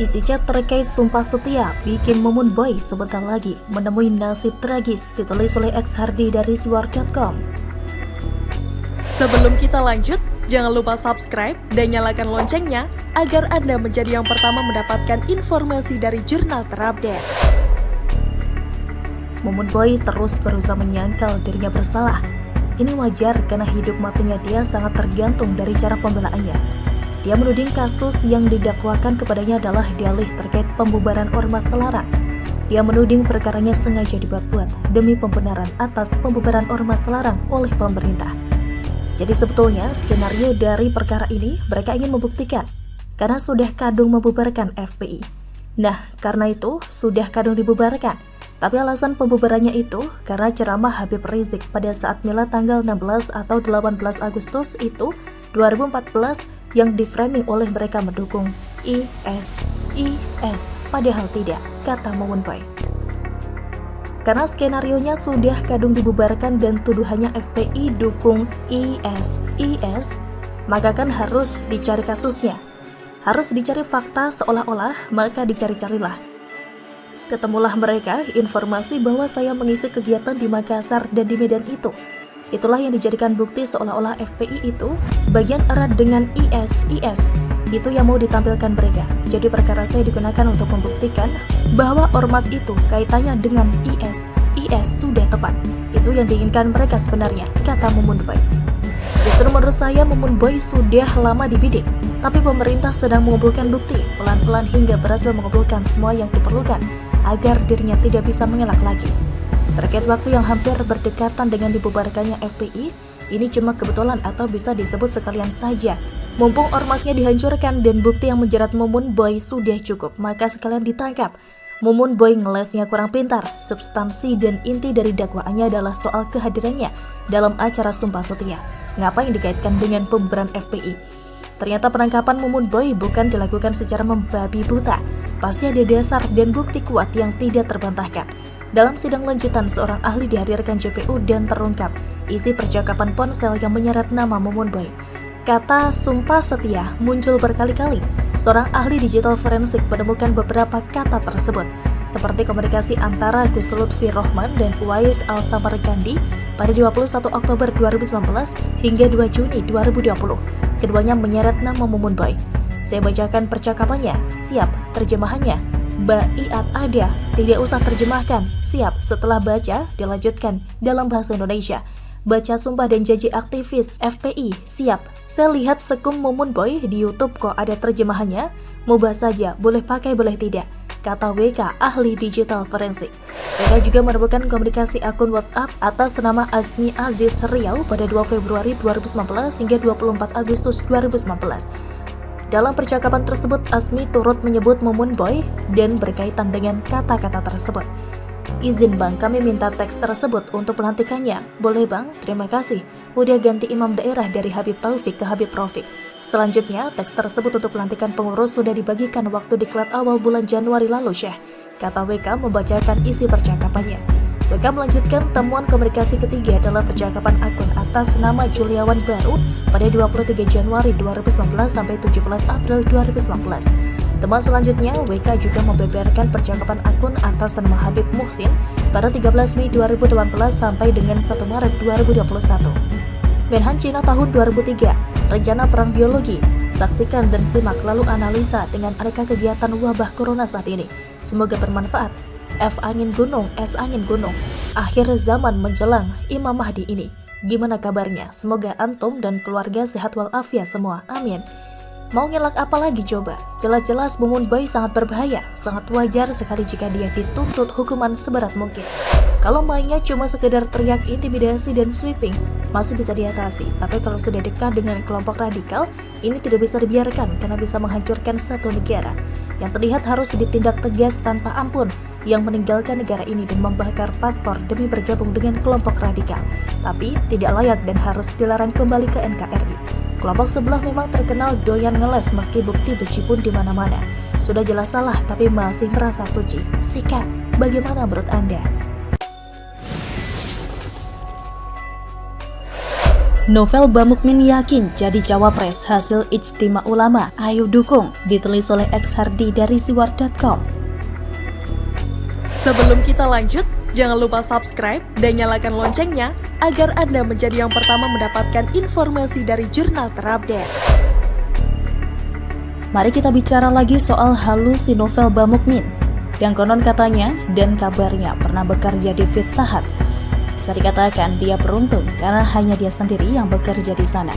Isi chat terkait Sumpah Setia bikin Mumun Boy sebentar lagi menemui nasib tragis, ditulis oleh X Hardy dari siwar.com. Sebelum kita lanjut, jangan lupa subscribe dan nyalakan loncengnya agar Anda menjadi yang pertama mendapatkan informasi dari jurnal terupdate. Mumun Boy terus berusaha menyangkal dirinya bersalah. Ini wajar karena hidup matinya dia sangat tergantung dari cara pembelaannya. Dia menuding kasus yang didakwakan kepadanya adalah dalih terkait pembubaran ormas terlarang. Dia menuding perkaranya sengaja dibuat-buat demi pembenaran atas pembubaran ormas terlarang oleh pemerintah. Jadi sebetulnya skenario dari perkara ini mereka ingin membuktikan karena sudah kadung membubarkan FPI. Nah, karena itu sudah kadung dibubarkan. Tapi alasan pembubarannya itu karena ceramah Habib Rizik pada saat milad tanggal 16 atau 18 Agustus itu 2014 yang diframing oleh mereka mendukung IS, padahal tidak, kata Mumun Boy. Karena skenarionya sudah kadung dibubarkan dan tuduhannya FPI dukung IS, maka kan harus dicari kasusnya. Harus dicari fakta seolah-olah, maka dicari-carilah. Ketemulah mereka informasi bahwa saya mengisi kegiatan di Makassar dan di Medan itu. Itulah yang dijadikan bukti seolah-olah FPI itu bagian erat dengan IS. Itu yang mau ditampilkan mereka. Jadi perkara saya digunakan untuk membuktikan bahwa ormas itu kaitannya dengan IS sudah tepat. Itu yang diinginkan mereka sebenarnya, kata Mumun Boy. Justru menurut saya Mumun Boy sudah lama dibidik, tapi pemerintah sedang mengumpulkan bukti pelan-pelan hingga berhasil mengumpulkan semua yang diperlukan agar dirinya tidak bisa mengelak lagi. Terkait waktu yang hampir berdekatan dengan dibubarkannya FPI, ini cuma kebetulan atau bisa disebut sekalian saja. Mumpung ormasnya dihancurkan dan bukti yang menjerat Mumun Boy sudah cukup, maka sekalian ditangkap. Mumun Boy ngelesnya kurang pintar. Substansi dan inti dari dakwaannya adalah soal kehadirannya dalam acara Sumpah Setia. Ngapain dikaitkan dengan pembubaran FPI? Ternyata penangkapan Mumun Boy bukan dilakukan secara membabi buta. Pasti ada dasar dan bukti kuat yang tidak terbantahkan. Dalam sidang lanjutan, seorang ahli dihadirkan JPU dan terungkap isi percakapan ponsel yang menyeret nama Mumun Boy. Kata Sumpah Setia muncul berkali-kali. Seorang ahli digital forensik menemukan beberapa kata tersebut, seperti komunikasi antara Gus Lutfi Rohman dan Uwais Al-Samarkandi pada 21 Oktober 2019 hingga 2 Juni 2020. Keduanya menyeret nama Mumun Boy. Saya bacakan percakapannya. Siap, terjemahannya. Baiat ada, tidak usah terjemahkan. Siap, setelah baca, dilanjutkan dalam bahasa Indonesia. Baca sumpah dan janji aktivis FPI, siap. Saya lihat sekung Mumun Boy di YouTube kok ada terjemahannya. Mubah saja, boleh pakai boleh tidak, kata WK, ahli digital forensik. WK juga menemukan komunikasi akun WhatsApp atas nama Asmi Aziz Riau pada 2 Februari 2019 hingga 24 Agustus 2019. Dalam percakapan tersebut, Asmi turut menyebut Mumun Boy dan berkaitan dengan kata-kata tersebut. Izin bang, kami minta teks tersebut untuk pelantikannya. Boleh bang? Terima kasih. Udah ganti imam daerah dari Habib Taufik ke Habib Rafiq. Selanjutnya, teks tersebut untuk pelantikan pengurus sudah dibagikan waktu diklat awal bulan Januari lalu, Syekh. Kata WK membacakan isi percakapannya. WK melanjutkan temuan komunikasi ketiga dalam percakapan akun atas nama Juliawan Baru pada 23 Januari 2019 sampai 17 April 2019. Temuan selanjutnya, WK juga membeberkan percakapan akun atas nama Habib Muhsin pada 13 Mei 2018 sampai dengan 1 Maret 2021. Menhan Cina tahun 2003, rencana perang biologi. Saksikan dan simak lalu analisa dengan aneka kegiatan wabah corona saat ini. Semoga bermanfaat. F angin gunung, S angin gunung. Akhir zaman menjelang, Imam Mahdi ini. Gimana kabarnya? Semoga antum dan keluarga sehat walafiat semua. Amin. Mau ngelak apa lagi coba? Jelas-jelas Mumun Boy sangat berbahaya. Sangat wajar sekali jika dia dituntut hukuman seberat mungkin. Kalau mainnya cuma sekedar teriak intimidasi dan sweeping, masih bisa diatasi. Tapi kalau sudah dekat dengan kelompok radikal, ini tidak bisa dibiarkan karena bisa menghancurkan satu negara. Yang terlihat harus ditindak tegas tanpa ampun, yang meninggalkan negara ini dan membakar paspor demi bergabung dengan kelompok radikal. Tapi tidak layak dan harus dilarang kembali ke NKRI. Kelompok sebelah memang terkenal doyan ngeles meski bukti bejibun di mana-mana. Sudah jelas salah tapi masih merasa suci. Sikat, bagaimana menurut Anda? Novel Bamukmin yakin jadi cawapres hasil ijtima ulama, ayo dukung, ditulis oleh X Hardi dari siwar.com. Sebelum kita lanjut, jangan lupa subscribe dan nyalakan loncengnya agar Anda menjadi yang pertama mendapatkan informasi dari jurnal terupdate. Mari kita bicara lagi soal halusi Novel Bamukmin yang konon katanya dan kabarnya pernah bekerja di Pizza Hut. Bisa dikatakan dia beruntung karena hanya dia sendiri yang bekerja di sana.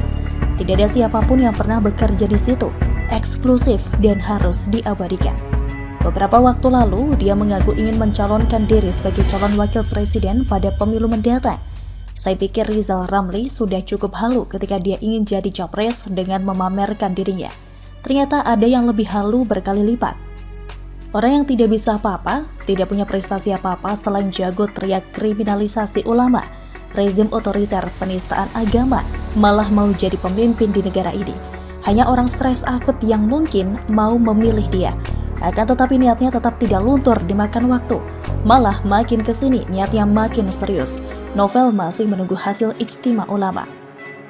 Tidak ada siapapun yang pernah bekerja di situ, eksklusif dan harus diabadikan. Beberapa waktu lalu, dia mengaku ingin mencalonkan diri sebagai calon wakil presiden pada pemilu mendatang. Saya pikir Rizal Ramli sudah cukup halu ketika dia ingin jadi capres dengan memamerkan dirinya. Ternyata ada yang lebih halu berkali lipat. Orang yang tidak bisa apa-apa, tidak punya prestasi apa-apa selain jago teriak kriminalisasi ulama, rezim otoriter penistaan agama, malah mau jadi pemimpin di negara ini. Hanya orang stres akut yang mungkin mau memilih dia. Akan tetapi niatnya tetap tidak luntur dimakan waktu. Malah makin kesini niatnya makin serius. Novel masih menunggu hasil ijtima ulama.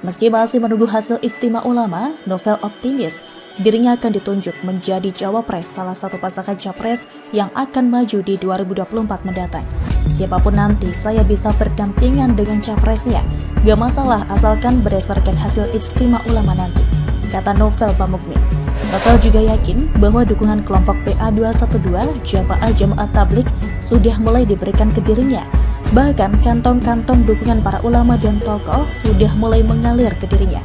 Meski masih menunggu hasil ijtima ulama, Novel optimis dirinya akan ditunjuk menjadi cawapres salah satu pasangan capres yang akan maju di 2024 mendatang. Siapapun nanti saya bisa berdampingan dengan capresnya, gak masalah asalkan berdasarkan hasil ijtima ulama nanti, kata Novel Bamukmin. Novel juga yakin bahwa dukungan kelompok PA212 Jamaah Tabligh sudah mulai diberikan ke dirinya. Bahkan kantong-kantong dukungan para ulama dan tokoh sudah mulai mengalir ke dirinya.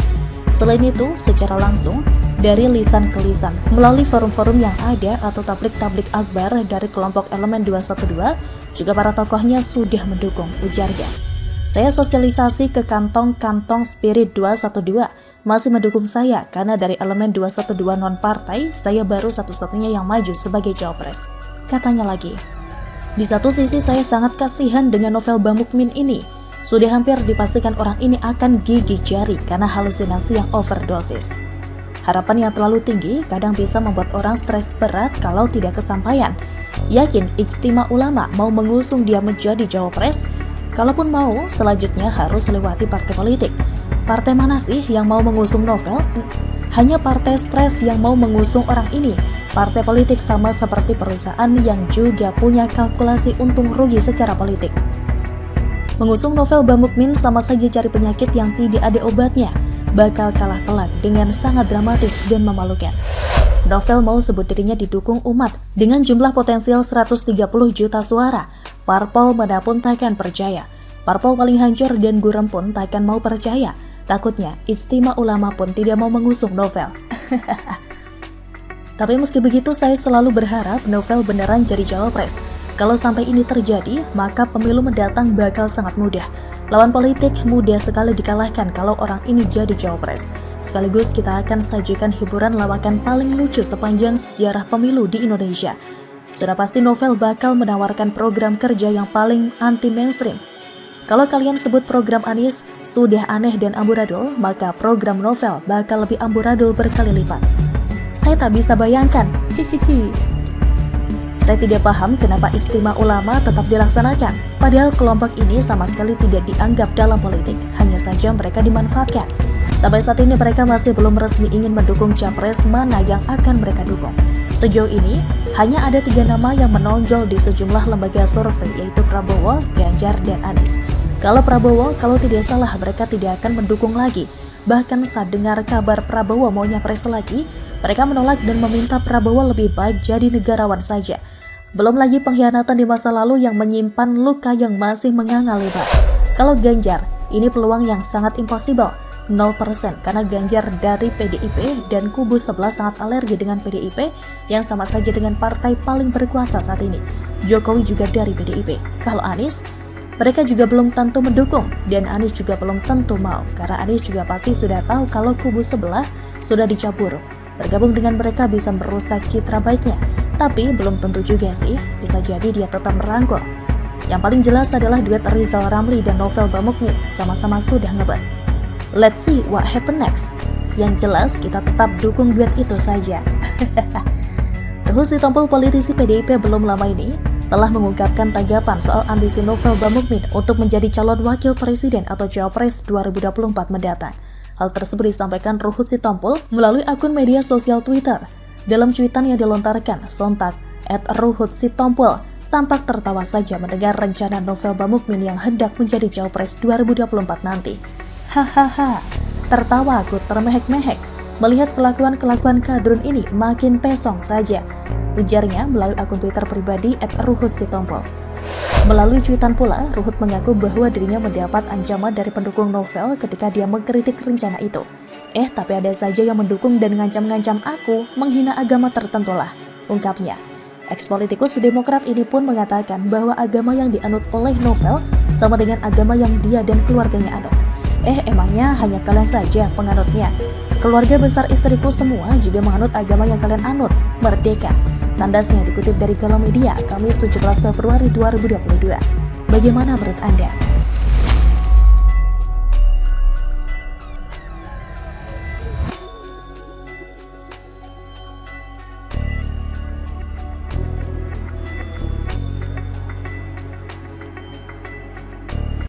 Selain itu, secara langsung, dari lisan ke lisan, melalui forum-forum yang ada atau tablik-tablik akbar dari kelompok elemen 212, juga para tokohnya sudah mendukung, ujarnya. Saya sosialisasi ke kantong-kantong spirit 212, masih mendukung saya karena dari elemen 212 non-partai, saya baru satu-satunya yang maju sebagai cawapres. Katanya lagi, di satu sisi saya sangat kasihan dengan Novel Bamukmin ini. Sudah hampir dipastikan orang ini akan gigih jari karena halusinasi yang overdosis. Harapan yang terlalu tinggi kadang bisa membuat orang stres berat kalau tidak kesampaian. Yakin ijtima ulama mau mengusung dia menjadi cawapres? Kalaupun mau, selanjutnya harus lewati partai politik. Partai mana sih yang mau mengusung Novel? Hanya partai stres yang mau mengusung orang ini. Partai politik sama seperti perusahaan yang juga punya kalkulasi untung rugi secara politik. Mengusung Novel Bamukmin sama saja cari penyakit yang tidak ada obatnya. Bakal kalah telak dengan sangat dramatis dan memalukan. Novel mau sebut dirinya didukung umat dengan jumlah potensial 130 juta suara. Parpol mana pun takkan percaya. Parpol paling hancur dan gurem pun takkan mau percaya. Takutnya ijtima ulama pun tidak mau mengusung Novel. Tapi meski begitu, saya selalu berharap Novel beneran jadi cawapres. Kalau sampai ini terjadi, maka pemilu mendatang bakal sangat mudah. Lawan politik mudah sekali dikalahkan kalau orang ini jadi cawapres. Sekaligus kita akan sajikan hiburan lawakan paling lucu sepanjang sejarah pemilu di Indonesia. Sudah pasti Novel bakal menawarkan program kerja yang paling anti-mainstream. Kalau kalian sebut program Anies sudah aneh dan amburadul, maka program Novel bakal lebih amburadul berkali lipat. Saya tak bisa bayangkan, hihihi. Saya tidak paham kenapa ijtima ulama tetap dilaksanakan, padahal kelompok ini sama sekali tidak dianggap dalam politik, hanya saja mereka dimanfaatkan. Sampai saat ini mereka masih belum resmi ingin mendukung capres mana yang akan mereka dukung. Sejauh ini, hanya ada 3 nama yang menonjol di sejumlah lembaga survei, yaitu Prabowo, Ganjar, dan Anies. Kalau Prabowo, kalau tidak salah mereka tidak akan mendukung lagi. Bahkan saat dengar kabar Prabowo mau nyapres lagi, mereka menolak dan meminta Prabowo lebih baik jadi negarawan saja. Belum lagi pengkhianatan di masa lalu yang menyimpan luka yang masih menganga lebar. Kalau Ganjar, ini peluang yang sangat impossible, 0% karena Ganjar dari PDIP dan kubu sebelah sangat alergi dengan PDIP yang sama saja dengan partai paling berkuasa saat ini. Jokowi juga dari PDIP. Kalau Anies, mereka juga belum tentu mendukung dan Anies juga belum tentu mau karena Anies juga pasti sudah tahu kalau kubu sebelah sudah dicap buruk. Bergabung dengan mereka bisa merusak citra baiknya. Tapi belum tentu juga sih, bisa jadi dia tetap merangkul. Yang paling jelas adalah duet Rizal Ramli dan Novel Bamukmin sama-sama sudah ngebet. Let's see what happen next. Yang jelas kita tetap dukung duet itu saja. Terus ditampil politisi PDIP belum lama ini, telah mengungkapkan tanggapan soal ambisi Novel Bamukmin untuk menjadi calon wakil presiden atau Cawapres 2024 mendatang. Hal tersebut disampaikan Ruhut Sitompul melalui akun media sosial Twitter. Dalam cuitan yang dilontarkan, sontak @Ruhut Sitompul tampak tertawa saja mendengar rencana Novel Bamukmin yang hendak menjadi Cawapres 2024 nanti. Hahaha, tertawa aku termehek-mehek. Melihat kelakuan kadrun ini makin pesong saja, ujarnya melalui akun Twitter pribadi @Ruhut Sitompul. Melalui cuitan pula, Ruhut mengaku bahwa dirinya mendapat ancaman dari pendukung Novel ketika dia mengkritik rencana itu. Tapi ada saja yang mendukung dan ngancam-ngancam aku, menghina agama tertentu lah, ungkapnya. Ex-politikus Demokrat ini pun mengatakan bahwa agama yang dianut oleh Novel sama dengan agama yang dia dan keluarganya anut. Emangnya hanya kalian saja penganutnya? Keluarga besar istriku semua juga menganut agama yang kalian anut, merdeka. Tandasnya dikutip dari Galau Media, Kamis 17 Februari 2022. Bagaimana menurut Anda?